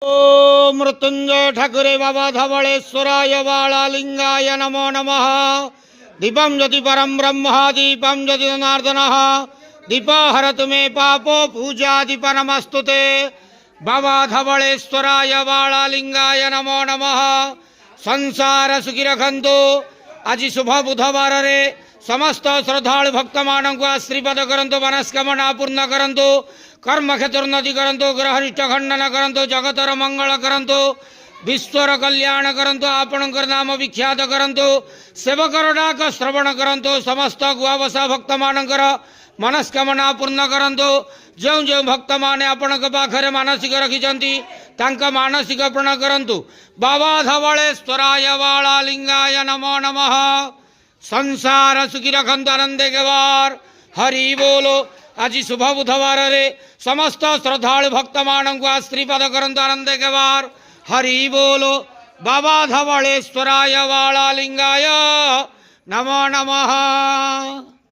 ओम मृत्युंजय ठाकुरे बाबा धवलेश्वराय बालालिंगाय नमो नमः। दीपम ज्योति परम ब्रह्म दीपम ज्योति जनार्दन दीपा हरतु मे पापो पूजा दीप नमस्तुते। बाबा धवलेश्वराय बालालिंगाय नमो नमः। संसार सुखी रखंतु। आज शुभ बुधवार रे समस्त श्रद्धालु भक्त मान को आशीर्वाद करंतु, मनस्कामना पूर्ण करंतु, कर्म क्षेत्रोन्नति करंतु, ग्रहनिष्ठ खंडन करंतु, जगतर मंगल करंतु, विश्वर कल्याण करंतु, आपणकर नाम विख्यात करंतु, सेवकर डाक श्रवण करंतु, समस्त गुआवसा भक्त मानकर मनस्कामना पूर्ण करंतु। जो जो भक्त माने आपणक पाखरे मानसिक रखिछंती तांका मानसिक पूर्ण करंतु। बाबा धवलेश्वराय बालालिंगाय नमो नमः। संसार सुखी रखंतु, आनंदे के वार हरि बोलो। आज शुभ बुधवार रे समस्त श्रद्धालु भक्त मान को आशीर्वाद करंतु, आनंदे के वार हरि बोलो। बाबा धवलेश्वराय बालालिंगाय नमो नमः।